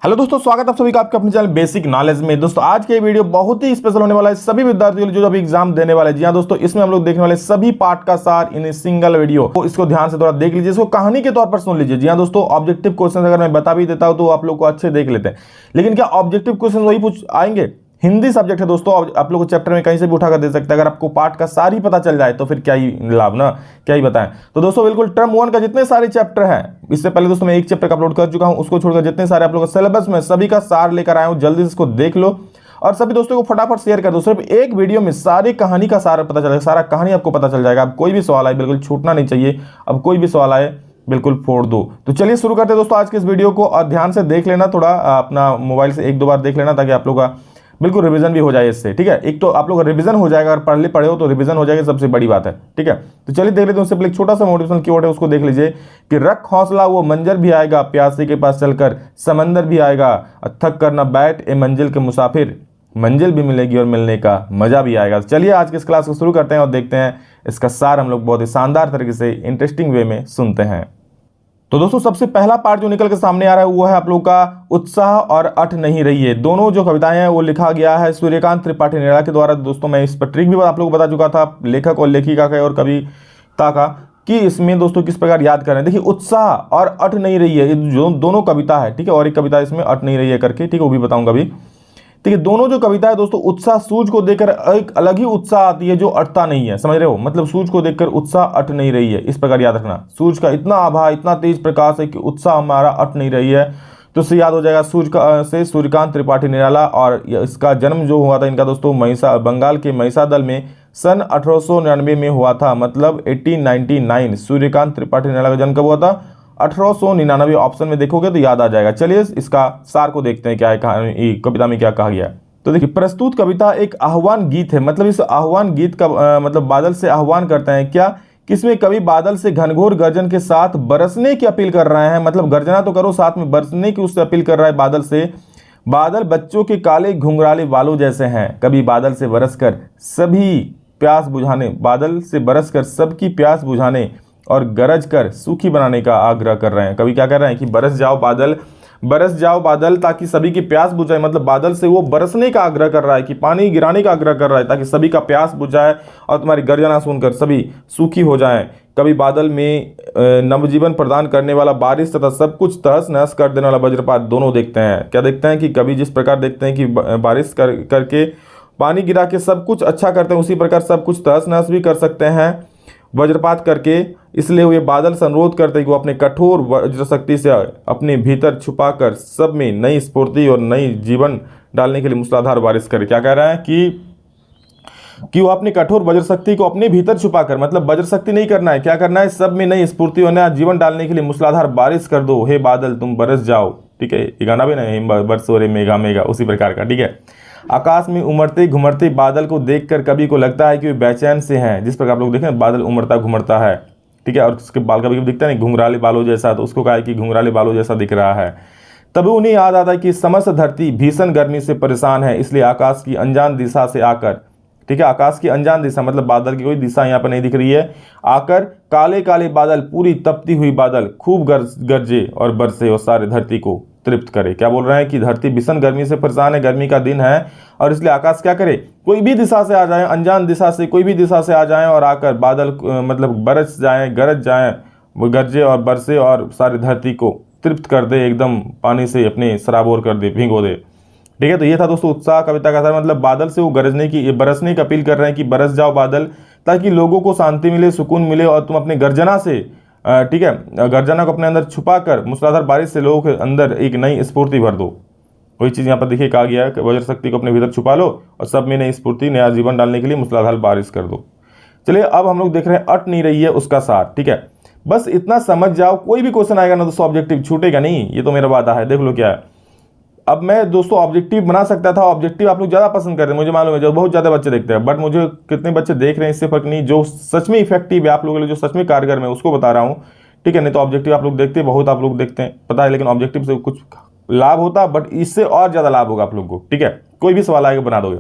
Hello दोस्तों, स्वागत है आप सभी का आपके अपने चैनल बेसिक नॉलेज में। दोस्तों आज के वीडियो बहुत ही स्पेशल होने वाला है सभी विद्यार्थियों के लिए जो अभी एग्जाम देने वाले हैं। जी हाँ दोस्तों, इसमें हम लोग देखने वाले सभी पार्ट का सार इन सिंगल वीडियो, तो इसको ध्यान से थोड़ा देख लीजिए, इसको कहानी के तौर पर सुन लीजिए। जी हाँ दोस्तों, ऑब्जेक्टिव क्वेश्चन अगर मैं बता भी देता हूं तो आप लोग को अच्छे देख लेते हैं, लेकिन क्या ऑब्जेक्टिव क्वेश्चन वही पूछ आएंगे? हिंदी सब्जेक्ट है दोस्तों, आप लोग को चैप्टर में कहीं से भी उठाकर दे सकते हैं। अगर आपको पार्ट का सार ही पता चल जाए तो फिर क्या ही लाभ ना, क्या ही बताएं। तो दोस्तों बिल्कुल टर्म 1 का जितने सारे चैप्टर हैं, इससे पहले दोस्तों मैं एक चैप्टर का अपलोड कर चुका हूं, उसको छोड़कर जितने सारे आप लोग सिलेबस में सभी का सार लेकर आया हूं। जल्दी से इसको देख लो और सभी दोस्तों को फटाफट शेयर कर दो। सिर्फ एक वीडियो में सारी कहानी का सार पता चलेगा, सारा कहानी आपको पता चल जाएगा। अब कोई भी सवाल आए बिल्कुल छूटना नहीं चाहिए, अब कोई भी सवाल आए बिल्कुल फोड़ दो। तो चलिए शुरू करते हैं दोस्तों आज के इस वीडियो को, और ध्यान से देख लेना, थोड़ा अपना मोबाइल से एक दो बार देख लेना ताकि आप लोग का बिल्कुल रिवीजन भी हो जाए इससे। ठीक है, एक तो आप लोग रिवीजन हो जाएगा, अगर पढ़े हो तो रिवीजन हो जाएगा, सबसे बड़ी बात है। ठीक है, तो चलिए देख लेते हैं। उससे पहले एक छोटा सा मोटिवेशनल कीवर्ड है, उसको देख लीजिए कि रख हौसला वो मंजर भी आएगा, प्यासे के पास चलकर समंदर भी आएगा, थक कर न बैठ ए मंजिल के मुसाफिर, मंजिल भी मिलेगी और मिलने का मजा भी आएगा। चलिए आज के इस क्लास को शुरू करते हैं और देखते हैं इसका सार हम लोग बहुत ही शानदार तरीके से इंटरेस्टिंग वे में सुनते हैं। तो दोस्तों सबसे पहला पार्ट जो निकल के सामने आ रहा है वो है आप लोग का उत्साह और अट नहीं रही है। दोनों जो कविताएं हैं वो लिखा गया है सूर्यकांत त्रिपाठी निराला के द्वारा। दोस्तों मैं इस पर ट्रिक भी आप लोग को बता चुका था, लेखक और लेखिका का और कविता का, कि इसमें दोस्तों किस प्रकार याद करें। देखिए उत्साह और अट नहीं रही है, ये जो दोनों कविता है, ठीक है, और एक कविता इसमें अट नहीं रही है करके, ठीक है, वो भी बताऊंगा अभी। ठीक है, दोनों जो कविता है दोस्तों, उत्साह सूझ को देखकर एक अलग ही उत्साह आती है जो अटता नहीं है, समझ रहे हो, मतलब सूझ को देखकर उत्साह अट नहीं रही है, इस प्रकार याद रखना। सूझ का इतना आभा, इतना तेज प्रकाश है कि उत्साह हमारा अट नहीं रही है, तो इससे याद हो जाएगा सूझ का से सूर्यकांत त्रिपाठी निराला। और इसका जन्म जो हुआ था इनका दोस्तों बंगाल के महिसादल में सन 1899 में हुआ था, मतलब 1899। सूर्यकांत त्रिपाठी निराला का जन्म कब हुआ था? 1899। ऑप्शन में देखोगे तो याद आ जाएगा। चलिए इसका सार को देखते हैं क्या है कहानी, कविता में क्या कहा गया है। तो देखिए प्रस्तुत कविता एक आह्वान गीत है, मतलब इस आह्वान गीत का मतलब बादल से आह्वान करते हैं क्या, किसमें कवि बादल से घनघोर गर्जन के साथ बरसने की अपील कर रहे हैं, मतलब गर्जना तो करो साथ में बरसने की उससे अपील कर रहा है बादल से। बादल बच्चों के काले घुंघराले बालों जैसे हैं, कभी बादल से बरसकर सभी प्यास बुझाने, बादल से बरसकर सबकी प्यास बुझाने और गरज कर सूखी बनाने का आग्रह कर रहे हैं। कवि क्या कर रहे हैं कि बरस जाओ बादल ताकि सभी की प्यास बुझाए, मतलब बादल से वो बरसने का आग्रह कर रहा है कि पानी गिराने का आग्रह कर रहा है ताकि सभी का प्यास बुझाए और तुम्हारी गर्जना सुनकर सभी सूखी हो जाएं। कभी बादल में नवजीवन प्रदान करने वाला बारिश तथा सब कुछ तहस नहस कर देने वाला वज्रपात दोनों देखते हैं। क्या देखते हैं कि कभी जिस प्रकार देखते हैं कि बारिश करके पानी गिरा के सब कुछ अच्छा करते हैं, उसी प्रकार सब कुछ तहस नहस भी कर सकते हैं वज्रपात करके। इसलिए वे बादल से अनुरोध करते हैं कि वो अपने कठोर वज्र शक्ति से अपने भीतर छुपाकर सब में नई स्फूर्ति और नई जीवन डालने के लिए मूसलाधार बारिश करे। क्या कह रहा है कि वो अपनी कठोर वज्र शक्ति को अपने भीतर छुपाकर, मतलब वज्र शक्ति नहीं करना है, क्या करना है, सब में नई स्फूर्ति और नया जीवन डालने के लिए मूसलाधार बारिश कर दो, हे बादल तुम बरस जाओ। ठीक है, ये गाना भी ना बरसो रे मेघा मेघा, उसी प्रकार का। ठीक है, आकाश में उमड़ते घुमड़ते बादल को देखकर कवि को लगता है कि वे बेचैन से हैं। जिस प्रकार आप लोग देखें बादल उमड़ता घुमड़ता है, ठीक है, और उसके बाल कभी दिखता है नहीं घुंघराले बालों जैसा, तो उसको कहा है कि घुंघराले बालों जैसा दिख रहा है। तभी उन्हें याद आता है कि समस्त धरती भीषण गर्मी से परेशान है, इसलिए आकाश की अनजान दिशा से आकर, ठीक है, आकाश की अनजान दिशा मतलब बादल की कोई दिशा यहाँ पर नहीं दिख रही है, आकर काले काले बादल, पूरी तपती हुई बादल खूब गरजे और बरसे और सारे धरती को तृप्त करे। क्या बोल रहे हैं कि धरती भीषण गर्मी से परेशान है, गर्मी का दिन है, और इसलिए आकाश क्या करे, कोई भी दिशा से आ जाए, अनजान दिशा से कोई भी दिशा से आ जाए और आकर बादल मतलब बरस जाए, गरज जाए, वो गरजे और बरसे और सारी धरती को तृप्त कर दे, एकदम पानी से अपने सराबोर कर दे, भिगो दे। ठीक है, तो ये था दोस्तों उत्साह कविता का सार, मतलब बादल से वो बरसने की अपील कर रहे हैं कि बरस जाओ बादल ताकि लोगों को शांति मिले, सुकून मिले, और तुम अपने गर्जना से, ठीक है, गर्जना को अपने अंदर छुपा कर मूसलाधार बारिश से लोगों के अंदर एक नई स्फूर्ति भर दो। वही चीज़ यहाँ पर देखिए कहा गया है कि वज्र शक्ति को अपने भीतर छुपा लो और सब में नई स्फूर्ति, नया जीवन डालने के लिए मूसलाधार बारिश कर दो। चलिए अब हम लोग देख रहे हैं अट नहीं रही है उसका सार। ठीक है, बस इतना समझ जाओ, कोई भी क्वेश्चन आएगा ना दोस्तों ऑब्जेक्टिव छूटेगा नहीं, ये तो मेरा वादा है। देख लो क्या है, अब मैं दोस्तों ऑब्जेक्टिव बना सकता था, ऑब्जेक्टिव आप लोग ज़्यादा पसंद करते हैं, मुझे मालूम है, जो बहुत ज़्यादा बच्चे देखते हैं, बट मुझे कितने बच्चे देख रहे हैं इससे फर्क नहीं, जो सच में इफेक्टिव है आप लोगों के लिए, जो सच में कारगर मैं उसको बता रहा हूँ। ठीक है, नहीं तो ऑब्जेक्टिव आप लोग देखते हैं, बहुत आप लोग देखते हैं, पता है, लेकिन ऑब्जेक्टिव से कुछ लाभ होता है, बट इससे और ज़्यादा लाभ होगा आप लोग को। ठीक है, कोई भी सवाल आएगा बना दोगे।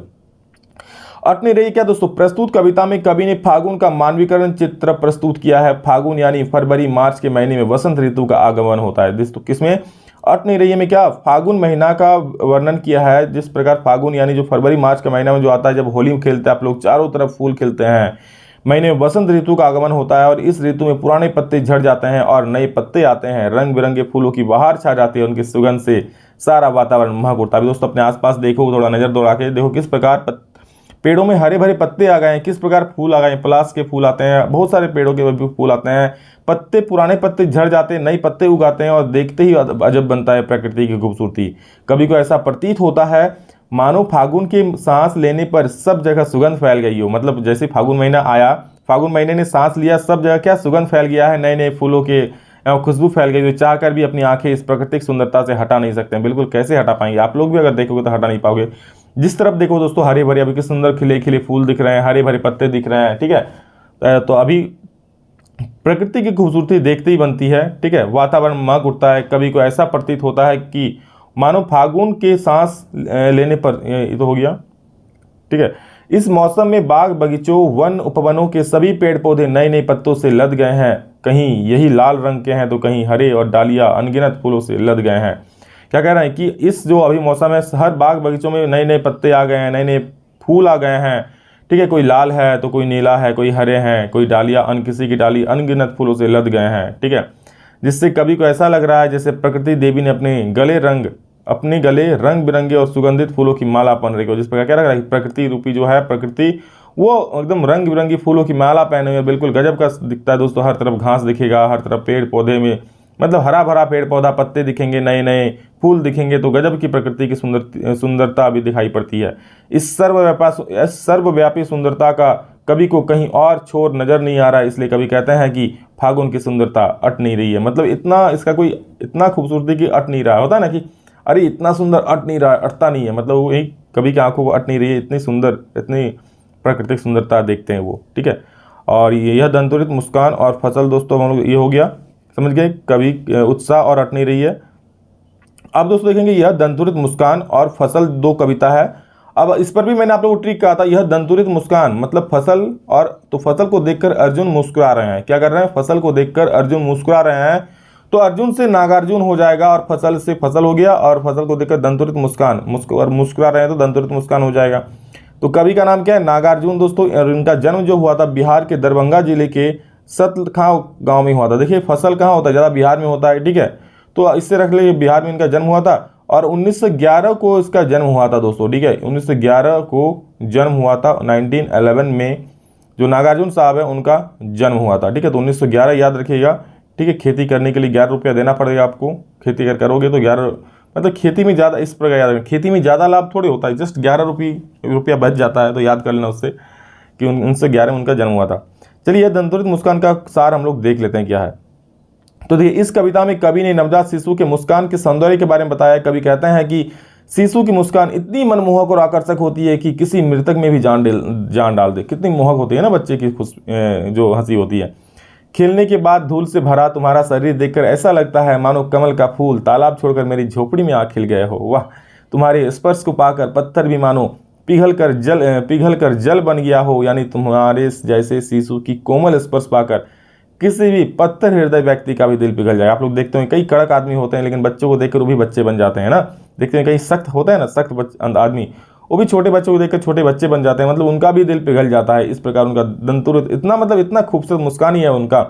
अट नहीं रही क्या दोस्तों, प्रस्तुत कविता में कवि ने फागुन का मानवीकरण चित्र प्रस्तुत किया है। फागुन यानी फरवरी मार्च के महीने में वसंत ऋतु का आगमन होता है। दोस्तों किसमें? अट नहीं रही है में क्या, फागुन महीना का वर्णन किया है। जिस प्रकार फागुन यानी जो फरवरी मार्च का महीना में जो आता है, जब होली खेलते हैं आप लोग, चारों तरफ फूल खिलते हैं, महीने में बसंत ऋतु का आगमन होता है और इस ऋतु में पुराने पत्ते झड़ जाते हैं और नए पत्ते आते हैं, रंग बिरंगे फूलों की बहार छा जाती है, उनकी सुगंध से सारा वातावरण महक उठता है। दोस्तों अपने आसपास देखो, थोड़ा नजर दौड़ा के देखो किस प्रकार पेड़ों में हरे भरे पत्ते आ गए हैं, किस प्रकार फूल आ गए हैं, पलाश के फूल आते हैं, बहुत सारे पेड़ों के भी फूल आते हैं, पत्ते पुराने पत्ते झड़ जाते हैं, नए पत्ते उगाते हैं और देखते ही अजब बनता है प्रकृति की खूबसूरती। कभी को ऐसा प्रतीत होता है मानो फागुन के सांस लेने पर सब जगह सुगंध फैल गई हो। मतलब जैसे फागुन महीना आया, फागुन महीने ने सांस लिया, सब जगह क्या सुगंध फैल गया है, नए नए फूलों के खुशबू फैल गई, जो चाहकर भी अपनी आंखें इस प्राकृतिक सुंदरता से हटा नहीं सकते हैं। बिल्कुल कैसे हटा पाएंगे, आप लोग भी अगर देखोगे तो हटा नहीं पाओगे। जिस तरफ देखो दोस्तों हरे भरे, अभी कितने सुंदर खिले खिले फूल दिख रहे हैं, हरे भरे पत्ते दिख रहे हैं, ठीक है। तो अभी प्रकृति की खूबसूरती देखते ही बनती है, ठीक है, वातावरण महक उठता है। कभी को ऐसा प्रतीत होता है कि मानो फागुन के सांस लेने पर, ये तो हो गया, ठीक है। इस मौसम में बाग बगीचों वन उपवनों के सभी पेड़ पौधे नए नए पत्तों से लद गए हैं, कहीं यही लाल रंग के हैं तो कहीं हरे, और डालियां अनगिनत फूलों से लद गए हैं। क्या कह रहे हैं कि इस जो अभी मौसम है, हर बाग बगीचों में नए नए पत्ते आ गए हैं, नए नए फूल आ गए हैं, ठीक है। कोई लाल है तो कोई नीला है, कोई हरे हैं, कोई डालियां किसी की डाली अनगिनत फूलों से लद गए हैं, ठीक है। जिससे कभी को ऐसा लग रहा है जैसे प्रकृति देवी ने अपने गले रंग बिरंगे और सुगंधित फूलों की माला पहन रही हो। जिस प्रकार क्या लग रहा है, प्रकृति रूपी जो है, प्रकृति वो एकदम रंग बिरंगी फूलों की माला पहने हुए, बिल्कुल गजब का दिखता है दोस्तों। हर तरफ घास दिखेगा, हर तरफ पेड़ पौधे में मतलब हरा भरा पेड़ पौधा, पत्ते दिखेंगे, नए नए फूल दिखेंगे, तो गजब की प्रकृति की सुंदरता भी दिखाई पड़ती है। इस सर्वव्यापी सुंदरता का कभी को कहीं और छोर नजर नहीं आ रहा है, इसलिए कभी कहते हैं कि फागुन की सुंदरता अट नहीं रही है। मतलब इतना इसका कोई इतना खूबसूरती की अट नहीं रहा होता है ना, कि अरे इतना सुंदर अट नहीं रहा, अटता नहीं है, मतलब वो एक कभी की आंखों को अट नहीं रही है, इतनी सुंदर, इतनी प्राकृतिक सुंदरता देखते हैं वो, ठीक है। और यह दंतुरित मुस्कान और फसल, दोस्तों हम लोग ये हो गया, समझ गए, कभी उत्साह और अट नहीं रही है। अब दोस्तों देखेंगे यह दंतुरित मुस्कान और फसल, दो कविता है। अब इस पर भी मैंने आप लोगों को ट्रिक कहा था, यह दंतुरित मुस्कान मतलब फसल, और तो फसल को देखकर अर्जुन मुस्कुरा रहे हैं। क्या कर रहे हैं, फसल को देखकर अर्जुन मुस्कुरा रहे हैं, तो अर्जुन से नागार्जुन हो जाएगा और फसल से फसल हो गया, और फसल को देखकर दंतुरित मुस्कान, मुस्कुरा रहे हैं तो दंतुरित मुस्कान हो जाएगा। तो कवि का नाम क्या है, नागार्जुन दोस्तों। इनका जन्म जो हुआ था बिहार के दरभंगा जिले के सतलखांव गांव में हुआ था। देखिए फसल कहाँ होता है, ज़्यादा बिहार में होता है, ठीक है। तो इससे रख ले, बिहार में इनका जन्म हुआ था और 1911 को इसका जन्म हुआ था दोस्तों, ठीक है। 1911 को जन्म हुआ था, 1911 में जो नागार्जुन साहब है उनका जन्म हुआ था, ठीक है। तो 1911 याद रखिएगा, ठीक है। खेती करने के लिए 11 रुपया देना पड़ेगा आपको, खेती अगर करोगे तो 11, मतलब खेती में ज़्यादा, इस प्रकार याद रखें, खेती में ज़्यादा लाभ थोड़ी होता है, जस्ट 11 रुपया बच जाता है, तो याद कर लेना उससे कि 1911 में उनका जन्म हुआ था। चलिए यह दंतुरित मुस्कान का सार हम लोग देख लेते हैं क्या है। तो देखिए इस कविता में कवि ने नवजात शिशु के मुस्कान के सौंदर्य के बारे में बताया। कवि कहते हैं कि शिशु की मुस्कान इतनी मनमोहक और आकर्षक होती है कि किसी मृतक में भी जान डाल दे। कितनी मोहक होती है ना बच्चे की जो हंसी होती है। खेलने के बाद धूल से भरा तुम्हारा शरीर देखकर ऐसा लगता है मानो कमल का फूल तालाब छोड़कर मेरी झोपड़ी में आ खिल गए हो। वाह, तुम्हारे स्पर्श को पाकर पत्थर भी मानो पिघल कर जल बन गया हो। यानी तुम्हारे जैसे शिशु की कोमल स्पर्श पाकर किसी भी पत्थर हृदय व्यक्ति का भी दिल पिघल जाए। आप लोग देखते हैं कई कड़क आदमी होते हैं, लेकिन बच्चों को देखकर वो भी बच्चे बन जाते हैं ना। देखते हैं कई सख्त होता है ना, सख्त आदमी, वो भी छोटे बच्चों को देखकर छोटे बच्चे बन जाते हैं, मतलब उनका भी दिल पिघल जाता है। इस प्रकार उनका दंतुरित इतना, मतलब इतना खूबसूरत मुस्कान ही है उनका।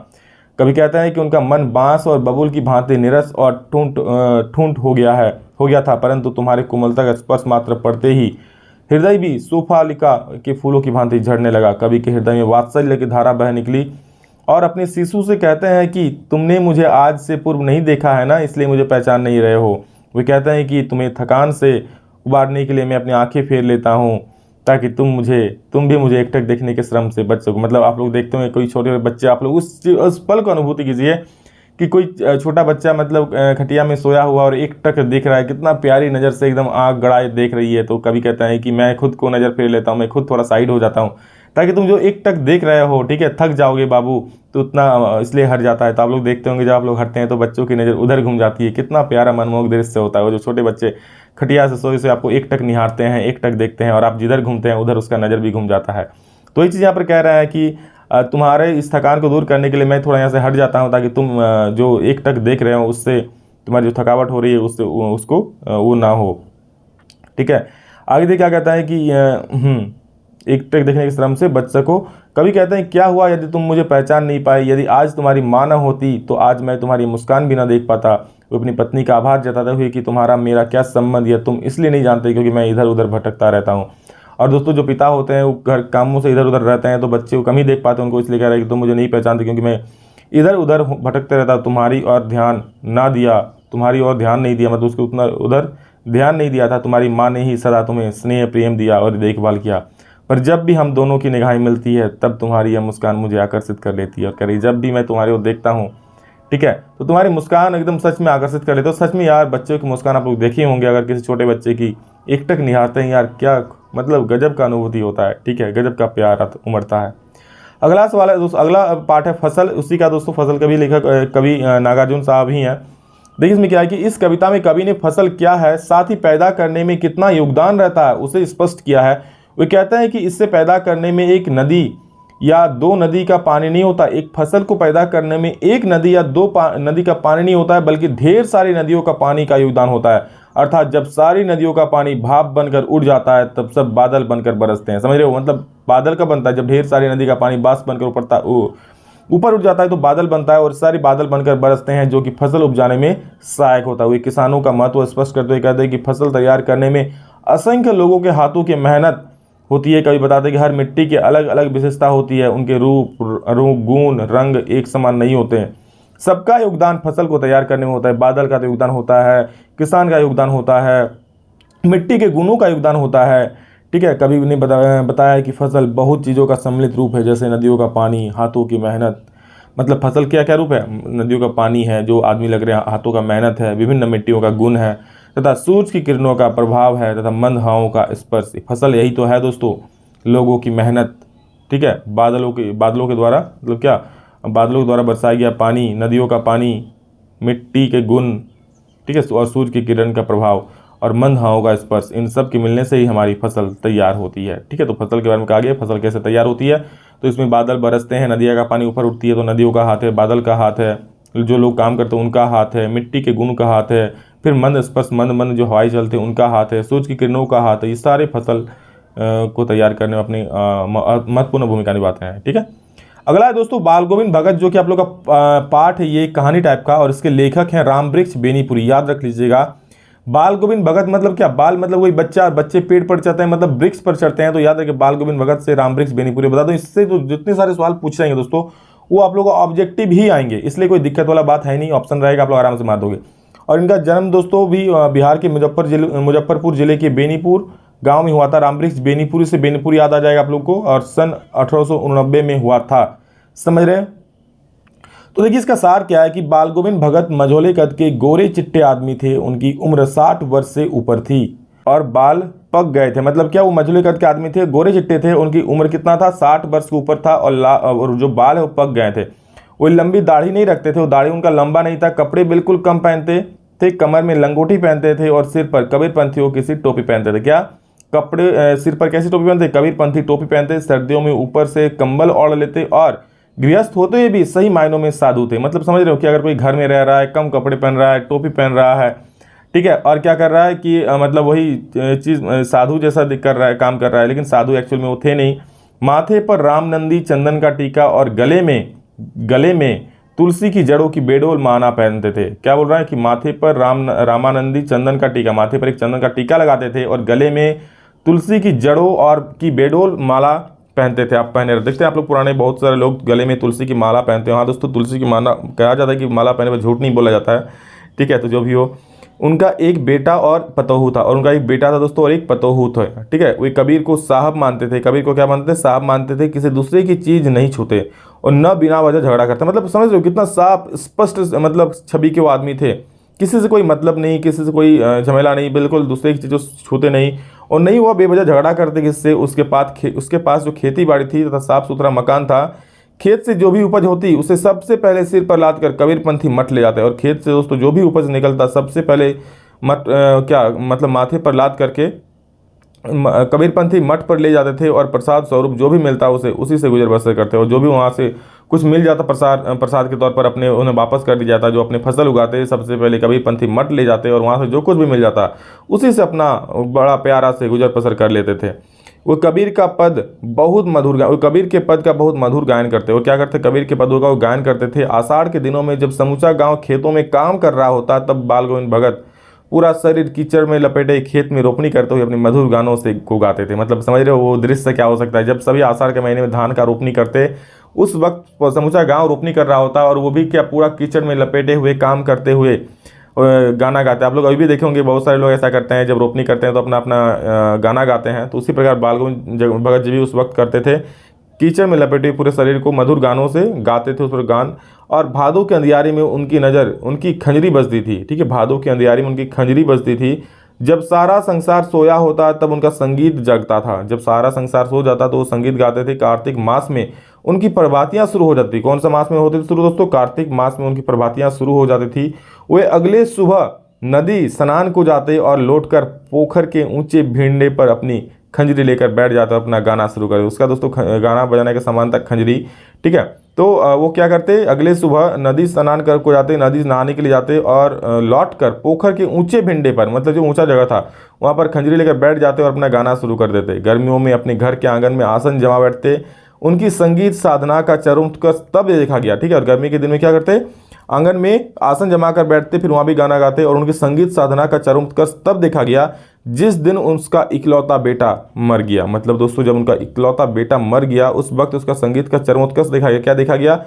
कभी कहते हैं कि उनका मन बांस और बबूल की भांति निरस और ठूंठ हो गया था, परंतु तुम्हारे कोमलता का स्पर्श मात्र पड़ते ही हृदय भी सोफालिका के फूलों की भांति झड़ने लगा। कवि के हृदय में वात्सल्य की धारा बह निकली और अपने शिशु से कहते हैं कि तुमने मुझे आज से पूर्व नहीं देखा है ना, इसलिए मुझे पहचान नहीं रहे हो। वे कहते हैं कि तुम्हें थकान से उबारने के लिए मैं अपनी आंखें फेर लेता हूँ ताकि तुम भी मुझे एकटक देखने के श्रम से बच सको। मतलब आप लोग देखते हो कोई छोटे बच्चे, आप लोग उस पल को अनुभूति कीजिए कि कोई छोटा बच्चा मतलब खटिया में सोया हुआ और एकटक देख रहा है, कितना प्यारी नज़र से एकदम आँख गड़ाए देख रही है। तो कभी कहता है कि मैं खुद को नज़र फेर लेता हूँ, मैं खुद थोड़ा साइड हो जाता हूँ ताकि तुम जो एकटक देख रहे हो, ठीक है, थक जाओगे बाबू, तो उतना इसलिए हट जाता है। तो आप लोग देखते होंगे जब आप लोग हटते हैं तो बच्चों की नज़र उधर घूम जाती है। कितना प्यारा मनमोहक दृश्य होता है। वो जो छोटे बच्चे खटिया से सोए से आपको एकटक निहारते हैं, एकटक देखते हैं, और आप जिधर घूमते हैं उधर उसका नज़र भी घूम जाता है। तो ये चीज़ यहाँ पर कह रहा है कि तुम्हारे इस थकान को दूर करने के लिए मैं थोड़ा यहाँ से हट जाता हूँ ताकि तुम जो एकटक देख रहे हो उससे तुम्हारी जो थकावट हो रही है उससे उसको वो ना हो। ठीक है, आगे देखिए क्या कहता है कि एकटक देखने के श्रम से बच सको। कवि कहते हैं क्या हुआ यदि तुम मुझे पहचान नहीं पाए, यदि आज तुम्हारी माँ न होती तो आज मैं तुम्हारी मुस्कान भी न देख पाता। वो अपनी पत्नी का आभार जताते हुए कि तुम्हारा मेरा क्या संबंध, यह तुम इसलिए नहीं जानते क्योंकि मैं इधर उधर भटकता रहता हूँ। और दोस्तों जो पिता होते हैं वो घर कामों से इधर उधर रहते हैं तो बच्चे को कम ही देख पाते हैं उनको, इसलिए कह रहे हैं कि तुम मुझे नहीं पहचानते क्योंकि मैं इधर उधर भटकते रहता, तुम्हारी और ध्यान ना दिया, तुम्हारी और ध्यान नहीं दिया, मतलब उसके उतना उधर ध्यान नहीं दिया था। तुम्हारी माँ ने ही सदा तुम्हें स्नेह प्रेम दिया और देखभाल किया, पर जब भी हम दोनों की निगाहें मिलती है तब तुम्हारी यह मुस्कान मुझे आकर्षित कर लेती है। और कह रही जब भी मैं तुम्हारे को देखता हूँ, ठीक है, तो तुम्हारी मुस्कान एकदम सच में आकर्षित कर लेते हो। सच में यार बच्चों की मुस्कान आप लोग देखे होंगे, अगर किसी छोटे बच्चे की एकटक निहारते हैं यार, क्या मतलब गजब का अनुभूति होता है। ठीक है, गजब का प्यार उमड़ता है। अगला सवाल है दोस्तों, अगला पार्ट है फसल, उसी का दोस्तों फसल कवि लेखक कवि नागार्जुन साहब ही हैं। देखिए इसमें क्या है कि इस कविता में कवि ने फसल क्या है साथ ही पैदा करने में कितना योगदान रहता है उसे स्पष्ट किया है। वो कहता है कि इससे पैदा करने में एक नदी या दो नदी का पानी नहीं होता, एक फसल को पैदा करने में एक नदी या दो नदी का पानी नहीं होता है, बल्कि ढेर सारी नदियों का पानी का योगदान होता है। अर्थात जब सारी नदियों का पानी भाप बनकर उड़ जाता है तब सब बादल बनकर बरसते हैं। समझ रहे हो, मतलब बादल कब बनता है, जब ढेर सारी नदी का पानी बाष्प बनकर ऊपर उठ जाता है तो बादल बनता है और सारी बादल बनकर बरसते हैं, जो कि फसल उपजाने में सहायक होता है। वे किसानों का महत्व स्पष्ट करते हुए कहते हैं कि फसल तैयार करने में असंख्य लोगों के हाथों की मेहनत होती है। कभी बताते हैं कि हर मिट्टी की अलग अलग विशेषता होती है, उनके रूप गुण रंग एक समान नहीं होते हैं। सबका योगदान फसल को तैयार करने में होता है। बादल का योगदान होता है, किसान का योगदान होता है, मिट्टी के गुणों का योगदान होता है। ठीक है, कभी ने बताया कि फसल बहुत चीज़ों का सम्मिलित रूप है, जैसे नदियों का पानी, हाथों की मेहनत। मतलब फसल क्या क्या रूप है, नदियों का पानी है जो आदमी लग रहे हैं, हाथों का मेहनत है, विभिन्न मिट्टियों का गुण है, तथा सूरज की किरणों का प्रभाव है, तथा मंद हवाओं का स्पर्श। फसल यही तो है दोस्तों, लोगों की मेहनत। ठीक है, बादलों के द्वारा, मतलब क्या, बादलों के द्वारा बरसाया गया पानी, नदियों का पानी, मिट्टी के गुण, ठीक है, और सूर्य की किरण का प्रभाव और मंद हवाओं का स्पर्श, इन सब के मिलने से ही हमारी फसल तैयार होती है। ठीक है, तो फसल के बारे में कहा गया फसल कैसे तैयार होती है। तो इसमें बादल बरसते हैं, नदियों का पानी ऊपर उठती है तो नदियों का हाथ है, बादल का हाथ है, जो लोग काम करते हैं उनका हाथ है, मिट्टी के गुण का हाथ है, फिर मंद स्पर्श मंद जो हवाई चलते हैं उनका हाथ है, सूरज की किरणों का हाथ है। ये सारे फसल को तैयार करने में अपनी महत्वपूर्ण भूमिका निभाते हैं। ठीक है, अगला है दोस्तों बाल गोविंद भगत, जो कि आप लोग का पाठ है ये कहानी टाइप का, और इसके लेखक हैं रामवृक्ष बेनीपुरी। याद रख लीजिएगा, बाल गोविंद भगत मतलब क्या, बाल मतलब वही बच्चा, बच्चे पेड़ पर चढ़ते हैं, मतलब वृक्ष पर चढ़ते हैं, तो याद रखिए बाल गोविंद भगत से रामवृक्ष बेनीपुरी। बता दो इससे तो जितने सारे सवाल पूछ जाएंगे दोस्तों वो आप लोगों को ऑब्जेक्टिव ही आएंगे, इसलिए कोई दिक्कत वाला बात है नहीं, ऑप्शन रहेगा, आप लोग आराम से मार दोगे। और इनका जन्म दोस्तों भी बिहार के मुजफ्फरपुर जिले के बेनीपुर गांव में हुआ था। रामवृक्ष बेनीपुरी से बेनीपुर याद आ जाएगा आप लोग को, और सन 1889 में हुआ था। समझ रहे हैं, तो देखिए इसका सार क्या है कि बाल गोविंद भगत मझोले कद के गोरे चिट्टे आदमी थे, उनकी उम्र 60 वर्ष से ऊपर थी और बाल पक गए थे। मतलब क्या, वो मझोले कद के आदमी थे, गोरे चिट्टे थे, उनकी उम्र कितना था, 60 वर्ष के ऊपर था, और जो बाल है वो पक गए थे। वो लंबी दाढ़ी नहीं रखते थे, वो दाढ़ी उनका लंबा नहीं था, कपड़े बिल्कुल कम पहनते थे, कमर में लंगोटी पहनते थे और सिर पर कबीरपंथियों की सी टोपी पहनते थे। क्या कपड़े, सिर पर कैसी टोपी पहनते, कबीरपंथी टोपी पहनते, सर्दियों में ऊपर से कंबल ओढ़ लेते, और गृहस्थ होते हुए भी सही मायनों में साधु थे। मतलब समझ रहे हो कि अगर कोई घर में रह रहा है, कम कपड़े पहन रहा है, टोपी पहन रहा है, ठीक है, और क्या कर रहा है कि मतलब वही चीज़ साधु जैसा कर रहा है, काम कर रहा है, लेकिन साधु एक्चुअल में वो थे नहीं। माथे पर रामनंदी चंदन का टीका और गले में तुलसी की जड़ों की बेडोल माला पहनते थे। क्या बोल रहा है कि माथे पर रामानंदी चंदन का टीका, माथे पर एक चंदन का टीका लगाते थे और गले में तुलसी की जड़ों और की बेडोल माला पहनते थे। आप पहने देखते हैं आप लोग पुराने बहुत सारे लोग गले में तुलसी की माला पहनते हैं। हाँ दोस्तों, तुलसी की माला कहा जाता है कि माला पहने पर झूठ नहीं बोला जाता है। ठीक है, तो जो भी हो, उनका एक बेटा और पतोहू था, और उनका एक बेटा था दोस्तों और एक पतोहू था। ठीक है, वे कबीर को साहब मानते थे। कबीर को क्या मानते थे, साहब मानते थे। किसी दूसरे की चीज़ नहीं छूते और न बिना वजह झगड़ा करते। मतलब समझ रहे हो कितना साफ स्पष्ट मतलब छवि के वो आदमी थे। किसी से कोई मतलब नहीं, किसी से कोई झमेला नहीं, बिल्कुल दूसरे की चीज़ों छूते नहीं, और नहीं वो बेवजह झगड़ा करते किससे, उसके पास जो खेती बाड़ी थी तथा साफ सुथरा मकान था, खेत से जो भी उपज होती उसे सबसे पहले सिर पर लाद कर कबीरपंथी मठ ले जाते। और खेत से दोस्तों जो भी उपज निकलता सबसे पहले माथे पर लाद करके कबीरपंथी मठ पर ले जाते थे, और प्रसाद स्वरूप जो भी मिलता उसे उसी से गुजर बसर करते। और जो भी वहाँ से कुछ मिल जाता प्रसाद के तौर पर अपने उन्हें वापस कर दिया जाता। जो अपने फसल उगाते सबसे पहले कबीरपंथी मठ ले जाते और वहाँ से जो कुछ भी मिल जाता उसी से अपना बड़ा प्यारा से गुजर बसर कर लेते थे। वो कबीर का पद बहुत मधुर वो कबीर के पद का बहुत मधुर गायन करते। वो क्या करते, कबीर के पदों का वो गायन करते थे। आषाढ़ के दिनों में जब समूचा गांव खेतों में काम कर रहा होता तब बाल गोविंद भगत पूरा शरीर कीचड़ में लपेटे खेत में रोपनी करते हुए अपने मधुर गानों से को गाते थे। मतलब समझ रहे हो वो दृश्य क्या हो सकता है, जब सभी आषाढ़ के महीने में धान का रोपनी करते उस वक्त समूचा गांव रोपनी कर रहा होता और वो भी क्या पूरा कीचड़ में लपेटे हुए काम करते हुए गाना गाते हैं। आप लोग अभी भी देखे होंगे बहुत सारे लोग ऐसा करते हैं, जब रोपनी करते हैं तो अपना अपना गाना गाते हैं। तो उसी प्रकार बाल गोविंद भगत जी भी उस वक्त करते थे, कीचड़ में लपेटे पूरे शरीर को मधुर गानों से गाते थे उस पर गान। और भादों के अंधियारे में उनकी नज़र उनकी खंजरी बजती थी। ठीक है, भादों के अंधियारे में उनकी खंजरी बजती थी। जब सारा संसार सोया होता तब उनका संगीत जगता था। जब सारा संसार सो जाता तो वो संगीत गाते थे। कार्तिक मास में उनकी प्रभातियां शुरू हो जाती। कौन सा मास में होती थी शुरू दोस्तों? कार्तिक मास में उनकी प्रभातियां शुरू हो जाती थी। वे अगले सुबह नदी स्नान को जाते और लौटकर पोखर के ऊंचे भिंडे पर अपनी खंजरी लेकर बैठ जाते और अपना गाना शुरू करते। उसका दोस्तों गाना बजाने के समान तक खंजरी। ठीक है, तो वो क्या करते, अगले सुबह नदी स्नान कर को जाते, नदी नहाने के लिए जाते और लौट कर पोखर के ऊंचे भिंडे पर, मतलब जो ऊंचा जगह था वहाँ पर खंजरी लेकर बैठ जाते और अपना गाना शुरू कर देते। गर्मियों में अपने घर के आंगन में आसन जमा बैठते। उनकी संगीत साधना का चरम उत्कर्ष तब देखा गया। ठीक है, और गर्मी के दिन में क्या करते, आंगन में आसन जमा कर बैठते, फिर वहाँ भी गाना गाते। और उनकी संगीत साधना का चरम उत्कर्ष तब देखा गया जिस दिन उसका इकलौता बेटा मर गया। मतलब दोस्तों जब उनका इकलौता बेटा मर गया उस वक्त उसका संगीत का चरम उत्कर्ष देखा गया। क्या देखा गया,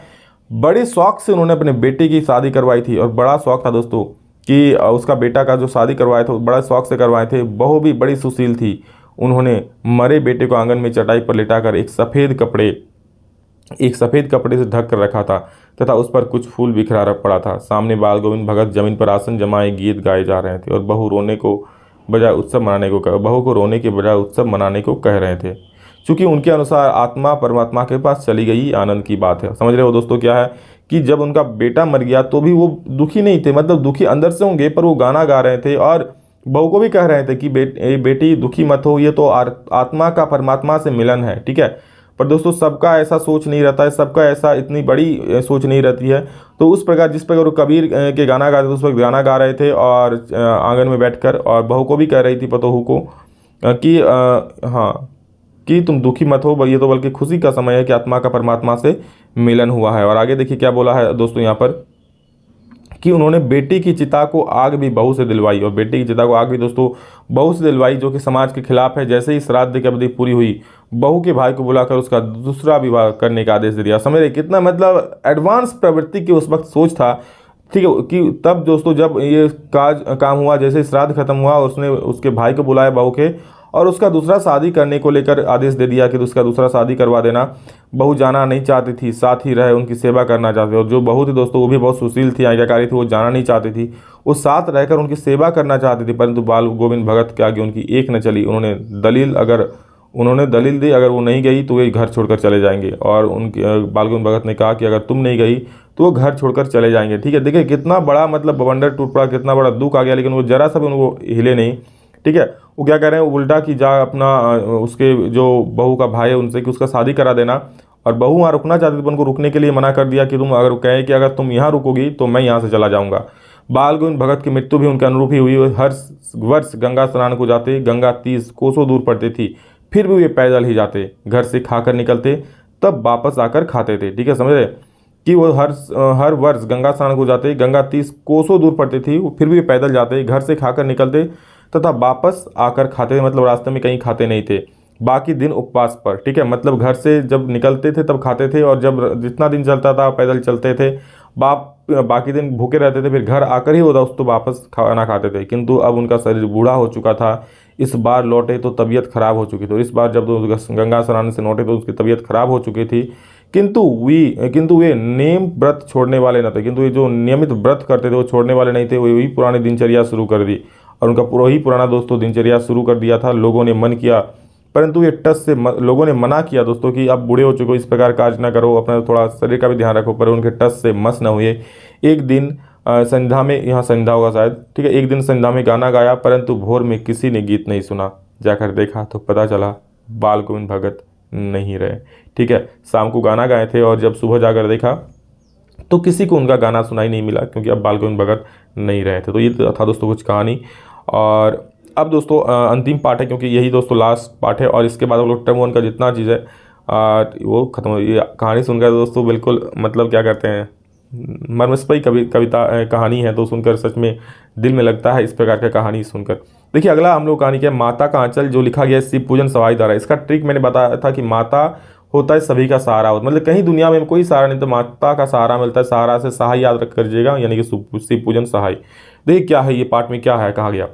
बड़े शौक से उन्होंने अपने बेटे की शादी करवाई थी। और बड़ा शौक था दोस्तों कि उसका बेटा का जो शादी करवाए थे बड़ा शौक से करवाए थे। बहू भी बड़ी सुशील थी। उन्होंने मरे बेटे को आंगन में चटाई पर लिटाकर एक सफ़ेद कपड़े से ढक कर रखा था तथा उस पर कुछ फूल बिखरा पड़ा था। सामने बाल गोविंद भगत जमीन पर आसन जमाए गीत गाए जा रहे थे और बहू को रोने के बजाय उत्सव मनाने को कह रहे थे। चूंकि उनके अनुसार आत्मा परमात्मा के पास चली गई, आनंद की बात है। समझ रहे हो दोस्तों क्या है कि जब उनका बेटा मर गया तो भी वो दुखी नहीं थे, मतलब दुखी अंदर से होंगे पर वो गाना गा रहे थे और बहू को भी कह रहे थे कि बेटी दुखी मत हो, ये तो आत्मा का परमात्मा से मिलन है। ठीक है, पर दोस्तों सबका ऐसा सोच नहीं रहता है, सबका ऐसा इतनी बड़ी सोच नहीं रहती है। तो उस प्रकार जिस प्रकार वो कबीर के गाना गाते थे उस वक्त गाना गा रहे थे और आंगन में बैठकर, और बहू को भी कह रही थी पतोहू को कि हाँ कि तुम दुखी मत हो, ये तो बल्कि खुशी का समय है कि आत्मा का परमात्मा से मिलन हुआ है। और आगे देखिए क्या बोला है दोस्तों यहाँ पर कि उन्होंने बेटी की चिता को आग भी बहू से दिलवाई। और बेटी की चिता को आग भी दोस्तों बहू से दिलवाई जो कि समाज के खिलाफ है। जैसे ही श्राद्ध की अवधि पूरी हुई बहू के भाई को बुलाकर उसका दूसरा विवाह करने का आदेश दे दिया। समझ रहे कितना मतलब एडवांस प्रवृत्ति की उस वक्त सोच था। ठीक है, कि तब दोस्तों जब ये काम हुआ, जैसे श्राद्ध खत्म हुआ उसने उसके भाई को बुलाया बहू के और उसका दूसरा शादी करने को लेकर आदेश दे दिया कि उसका दूसरा शादी करवा देना। बहू जाना नहीं चाहती थी, साथ ही रहे उनकी सेवा करना चाहती थी। और जो बहू थी दोस्तों वो भी बहुत सुशील थी, आज्ञाकारी थी, वो जाना नहीं चाहती थी, वो साथ रहकर उनकी सेवा करना चाहती थी। परंतु बाल गोविंद भगत के आगे उनकी एक न चली। उन्होंने दलील दी अगर वो नहीं गई तो वे घर छोड़कर चले जाएंगे। और उनके बाल गोविंद भगत ने कहा कि अगर तुम नहीं गई तो वो घर छोड़कर चले जाएंगे। ठीक है, देखिए कितना बड़ा मतलब बवंडर टूट पड़ा, कितना बड़ा दुख आ गया, लेकिन वो जरा सा भी उनको हिले नहीं। ठीक है, वो क्या कह रहे हैं, उल्टा कि जा अपना उसके जो बहू का भाई है उनसे कि उसका शादी करा देना। और बहू वहाँ रुकना चाहती थी, उनको रुकने के लिए मना कर दिया कि तुम अगर कहे कि अगर तुम यहाँ रुकोगी तो मैं यहाँ से चला जाऊँगा। बाल गोविंद भगत की मृत्यु भी उनके अनुरूप ही हुई। हर वर्ष गंगा स्नान को जाते, गंगा 30 कोसों दूर पड़ती थी, फिर भी वे पैदल ही जाते, घर से खाकर निकलते तब वापस आकर खाते थे। ठीक है, समझ रहे कि वो हर वर्ष गंगा स्नान को जाते, गंगा 30 कोसों दूर पड़ती थी, फिर भी पैदल जाते, घर से खाकर निकलते तथा वापस आकर खाते थे। मतलब रास्ते में कहीं खाते नहीं थे, बाकी दिन उपवास पर। ठीक है, मतलब घर से जब निकलते थे तब खाते थे और जब जितना दिन चलता था पैदल चलते थे, बाकी दिन भूखे रहते थे, फिर घर आकर ही वो दोस्तों वापस खाना खाते थे। किंतु अब उनका शरीर बूढ़ा हो चुका था। इस बार लौटे तो तबीयत खराब हो चुकी थी। इस बार जब गंगा स्नान से लौटे तो उसकी तबीयत खराब हो चुकी थी। किंतु वे नेम व्रत छोड़ने वाले न थे। किंतु ये जो नियमित व्रत करते थे वो छोड़ने वाले नहीं थे। वही पुरानी दिनचर्या शुरू कर दी और उनका पुराना दोस्तों दिनचर्या शुरू कर दिया था। लोगों ने मन किया, परंतु ये लोगों ने मना किया दोस्तों कि अब बूढ़े हो चुके हो, इस प्रकार काज ना करो, अपना थोड़ा शरीर का भी ध्यान रखो। पर उनके टस से मस न हुए। एक दिन संध्या में, यहाँ संध्या होगा शायद, ठीक है, एक दिन संध्या में गाना गाया, परंतु भोर में किसी ने गीत नहीं सुना। जाकर देखा तो पता चला बाल गोविंद भगत नहीं रहे। ठीक है, शाम को गाना गाए थे और जब सुबह जाकर देखा तो किसी को उनका गाना सुनाई नहीं मिला, क्योंकि अब बाल गोविंद भगत नहीं रहे थे। तो ये था दोस्तों कुछ कहानी। और अब दोस्तों अंतिम पार्ट है, क्योंकि यही दोस्तों लास्ट पार्ट है, और इसके बाद हम लोग टर्म 1 का जितना चीज़ है वो खत्म हो। ये कहानी सुनकर दोस्तों बिल्कुल मतलब क्या कहते हैं, मर्मस्पी कविता कहानी है, तो सुनकर सच में दिल में लगता है इस प्रकार की कहानी सुनकर। देखिए अगला हम लोग कहानी क्या है, माता का आंचल, जो लिखा गया है शिव पूजन सवाई द्वारा। इसका ट्रिक मैंने बताया था कि माता होता है सभी का सहारा होता, मतलब कहीं दुनिया में कोई सहारा नहीं तो माता का सहारा मिलता है। सहारा से सहाय याद रख करिएगा, यानी कि शिव पूजन सहाय। देखिए क्या है ये पाठ में क्या है, कहा गया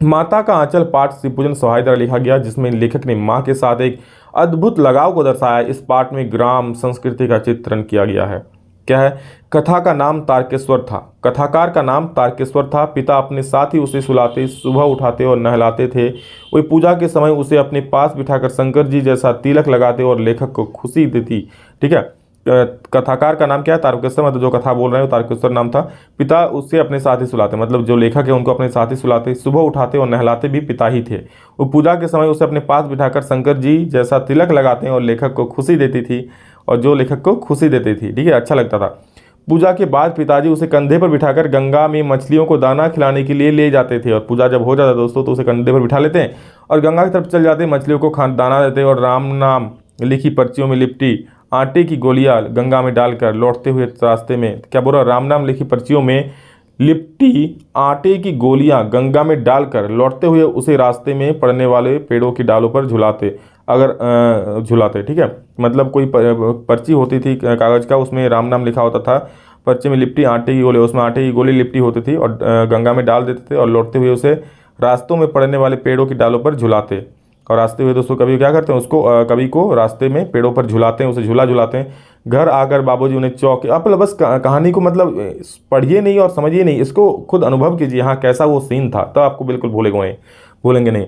माता का आंचल पाठ शिव पूजन सहाय द्वारा लिखा गया, जिसमें लेखक ने माँ के साथ एक अद्भुत लगाव को दर्शाया। इस पाठ में ग्राम संस्कृति का चित्रण किया गया है। क्या है, कथा का नाम तारकेश्वर था, कथाकार का नाम तारकेश्वर था। पिता अपने साथ ही उसे सुलाते, सुबह उठाते और नहलाते थे। वही पूजा के समय उसे अपने पास बिठाकर शंकर जी जैसा तिलक लगाते और लेखक को खुशी देती। ठीक है, कथाकार का नाम क्या है, तारकेश्वर, मतलब जो कथा बोल रहे हैं वो तारकेश्वर नाम था। पिता उससे अपने साथ ही सुलाते, मतलब जो लेखक है उनको अपने साथ ही सुलाते। सुबह उठाते और नहलाते भी पिता ही थे। वो पूजा के समय उसे अपने पास बिठाकर शंकर जी जैसा तिलक लगाते और लेखक को खुशी देती थी, और जो लेखक को खुशी देती थी। ठीक है, अच्छा लगता था। पूजा के बाद पिताजी उसे कंधे पर बिठाकर गंगा में मछलियों को दाना खिलाने के लिए ले जाते थे। और पूजा जब हो जाता दोस्तों तो उसे कंधे पर बिठा लेते हैं और गंगा की तरफ चल जाते, मछलियों को दाना देते और राम नाम लिखी पर्चियों में लिपटी आटे की गोलियां गंगा में डालकर लौटते हुए रास्ते में, क्या बोल रहा, राम नाम लिखी पर्चियों में लिपटी आटे की गोलियां गंगा में डालकर लौटते हुए उसे रास्ते में पड़ने वाले पेड़ों की डालों पर झुलाते, अगर झुलाते। ठीक है, मतलब कोई पर्ची होती थी कागज़ का, उसमें राम नाम लिखा होता था, पर्ची में लिपटी आटे की गोली, उसमें आटे की गोली लिपटी होती थी और गंगा में डाल देते थे और लौटते हुए उसे रास्तों में पड़ने वाले पेड़ों की डालों पर झुलाते। और रास्ते हुए दोस्तों कभी क्या करते हैं, उसको कभी को रास्ते में पेड़ों पर झुलाते हैं, उसे झूला झुलाते हैं। घर आकर बाबूजी उन्हें चौके, आप बस कहानी को मतलब पढ़िए नहीं और समझिए नहीं, इसको खुद अनुभव कीजिए हाँ कैसा वो सीन था, तो आपको बिल्कुल भूलेंगे नहीं।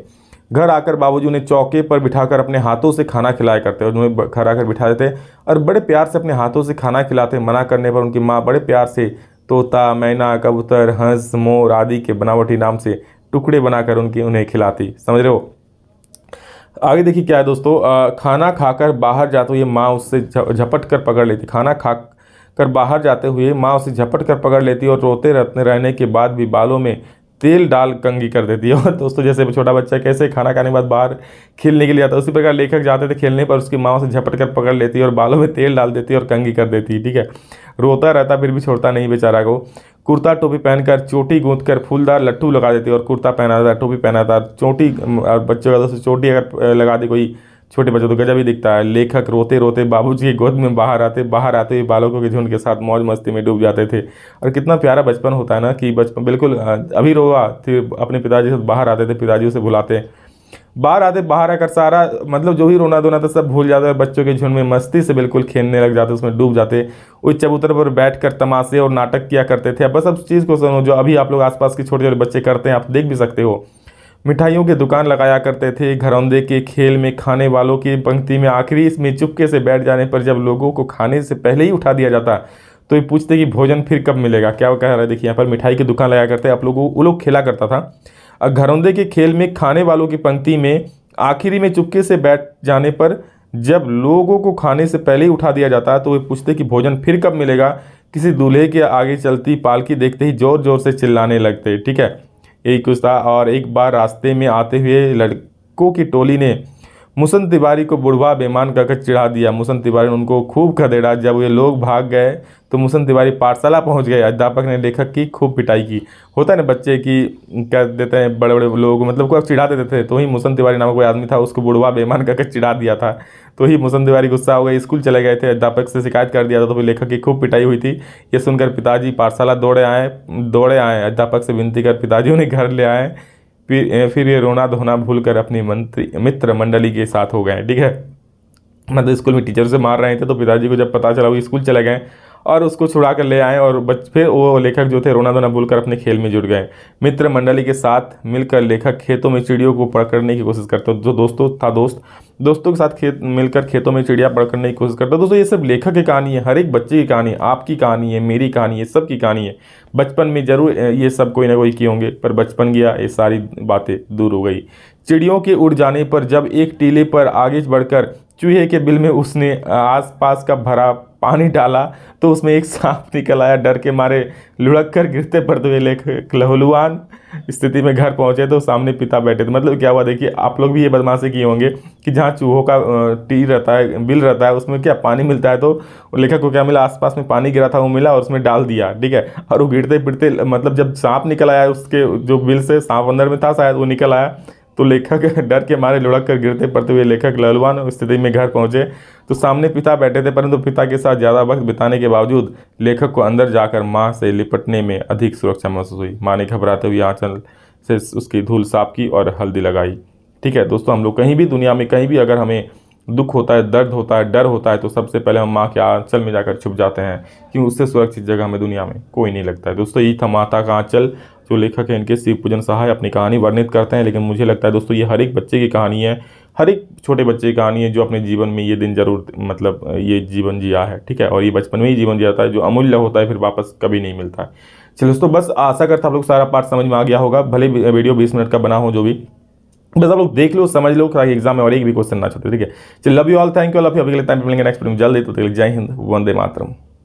घर आकर बाबूजी उन्हें चौके पर बिठाकर अपने हाथों से खाना खिलाया करते और उन्हें घर आकर बिठा देते और बड़े प्यार से अपने हाथों से खाना खिलाते। मना करने पर उनकी माँ बड़े प्यार से तोता, मैना, कबूतर, हंस, मोर आदि के बनावटी नाम से टुकड़े बनाकर उन्हें खिलाती। समझ रहे हो। आगे देखिए क्या है दोस्तों, खाना खाकर बाहर जाते हुए माँ उससे झपट कर पकड़ लेती। खाना खा कर बाहर जाते हुए माँ उसे झपट कर पकड़ लेती और रोते रहने के बाद भी बालों में तेल डाल कंघी कर देती है। और दोस्तों जैसे छोटा बच्चा कैसे खाना खाने के बाद बाहर खेलने के लिए आता है, उसी प्रकार लेखक जाते थे खेलने पर, उसकी माँ उसे झपट कर पकड़ लेती और बालों में तेल डाल देती और कंघी कर देती। ठीक है, रोता रहता फिर भी छोड़ता नहीं बेचारा को। कुर्ता टोपी पहनकर चोटी गूंथकर फूलदार लट्टू लगा देती और कुर्ता पहना था, टोपी पहना था, चोटी, बच्चों का दोस्तों चोटी अगर लगा दी कोई छोटे बच्चों तो गजब ही दिखता है। लेखक रोते रोते बाबूजी की गोद में बाहर आते हुए बालकों के झुंड के साथ मौज मस्ती में डूब जाते थे। और कितना प्यारा बचपन होता है ना, कि बचपन बिल्कुल अभी रोआ फिर अपने पिताजी से बाहर आते थे, पिताजी उसे बुलाते, बाहर आकर सारा मतलब जो भी रोना धोना था सब भूल जाते, बच्चों के झुंड में मस्ती से बिल्कुल खेलने लग जाते, उसमें डूब जाते। उस चबूतर पर बैठकर तमाशे और नाटक किया करते थे। बस अब चीज़ को सुनो जो अभी आप लोग आसपास के छोटे छोटे बच्चे करते हैं, आप देख भी सकते हो। मिठाइयों की दुकान लगाया करते थे, घरौंदे के खेल में खाने वालों की पंक्ति में आखिरी इसमें चुपके से बैठ जाने पर जब लोगों को खाने से पहले ही उठा दिया जाता तो ये पूछते कि भोजन फिर कब मिलेगा। क्या वो कह रहा है, देखिए यहाँ पर मिठाई की दुकान लगाया करते, आप लोगों वो लोग खेला करता था। घरौंदे के खेल में खाने वालों की पंक्ति में आखिरी में चुपके से बैठ जाने पर जब लोगों को खाने से पहले ही उठा दिया जाता है तो वे पूछते कि भोजन फिर कब मिलेगा। किसी दूल्हे के आगे चलती पालकी देखते ही जोर जोर से चिल्लाने लगते। ठीक है, यही कुछ था। और एक बार रास्ते में आते हुए लड़कों की टोली ने मुसन तिवारी को बुढ़वा बेमान कहकर चिढ़ा दिया। मुसन तिवारी ने उनको खूब खदेड़ा। जब ये लोग भाग गए तो मुसन तिवारी पाठशाला पहुंच गए। अध्यापक ने लेखक की खूब पिटाई की। होता है ना बच्चे की कह देते हैं बड़े बड़े लोग, मतलब को चिढ़ा देते थे, तो ही मुसन तिवारी नामक कोई आदमी था, उसको बुढ़वा बेमान कहकर चिढ़ा दिया था। तो ही मुसन तिवारी गुस्सा हो गए, स्कूल चले गए थे, अध्यापक से शिकायत कर दिया था, तो फिर लेखक की खूब पिटाई हुई थी। ये सुनकर पिताजी पाठशाला दौड़े आए, अध्यापक से विनती कर पिताजी उन्हें घर ले आए। फिर ये रोना धोना भूल कर अपनी मित्र मंडली के साथ हो गए। ठीक है, मतलब स्कूल में टीचर से मार रहे थे तो पिताजी को जब पता चला वो स्कूल चले गए और उसको छुड़ा कर ले आए और फिर वो लेखक जो थे रोना धोना भूलकर अपने खेल में जुट गए। मित्र मंडली के साथ मिलकर लेखक खेतों में चिड़ियों को पकड़ने की कोशिश करते। जो दोस्तों के साथ मिलकर खेतों में चिड़िया पकड़ने की कोशिश करता। दोस्तों ये सब लेखक की कहानी है, हर एक बच्चे की कहानी, आपकी कहानी है, मेरी कहानी है, सबकी कहानी है। बचपन में जरूर ये सब कोई ना कोई किए होंगे, पर बचपन गया, ये सारी बातें दूर हो गई। चिड़ियों के उड़ जाने पर जब एक टीले पर आगे बढ़कर चूहे के बिल में उसने आसपास का भरा पानी डाला तो उसमें एक सांप निकल आया। डर के मारे लुढ़क कर गिरते पड़ते हुए लेखक लहूलुहान स्थिति में घर पहुंचे तो सामने पिता बैठे थे। मतलब क्या हुआ, देखिए आप लोग भी ये बदमाशी किए होंगे कि जहाँ चूहों का टी रहता है, बिल रहता है, उसमें क्या पानी मिलता है, तो लेखक को क्या मिला, आसपास में पानी गिरा था वो मिला और उसमें डाल दिया, ठीक है। और वो गिरते गिरते मतलब जब सांप निकल आया उसके जो बिल से, सांप अंदर में था शायद, वो निकल आया तो लेखक डर के मारे लुढ़क कर गिरते पड़ते हुए लेखक लहूलुहान स्थिति में घर पहुंचे तो सामने पिता बैठे थे। परंतु पिता के साथ ज़्यादा वक्त बिताने के बावजूद लेखक को अंदर जाकर माँ से लिपटने में अधिक सुरक्षा महसूस हुई। माँ ने घबराते हुए आंचल से उसकी धूल साफ की और हल्दी लगाई। ठीक है दोस्तों, हम लोग कहीं भी दुनिया में कहीं भी अगर हमें दुख होता है, दर्द होता है, डर होता है, तो सबसे पहले हम माँ के आंचल में जाकर छुप जाते हैं, क्योंकि उससे सुरक्षित जगह हमें दुनिया में कोई नहीं लगता है। दोस्तों यही था माता का आंचल, जो लेखक है इनके शिव पूजन सहाय अपनी कहानी वर्णित करते हैं। लेकिन मुझे लगता है दोस्तों ये हर एक बच्चे की कहानी है, हर एक छोटे बच्चे की कहानी है जो अपने जीवन में ये दिन जरूर मतलब ये जीवन जिया है, ठीक है। और ये बचपन में ही जीवन जिया है जो अमूल्य होता है, फिर वापस कभी नहीं मिलता है। चलो दोस्तों, बस आशा करता आप लोग सारा पार्ट समझ में आ गया होगा, भले वीडियो 20 मिनट का बना हो, जो भी बस आप लोग देख लो, समझ लो, ताकि एग्जाम में और एक भी क्वेश्चन ना छूटे, ठीक है। चलो, love you all, thank you all of you. अभी के लिए टाइम मिलेंगे नेक्स्ट वीडियो में जल्दी, तो जय हिंद, वंदे मातरम।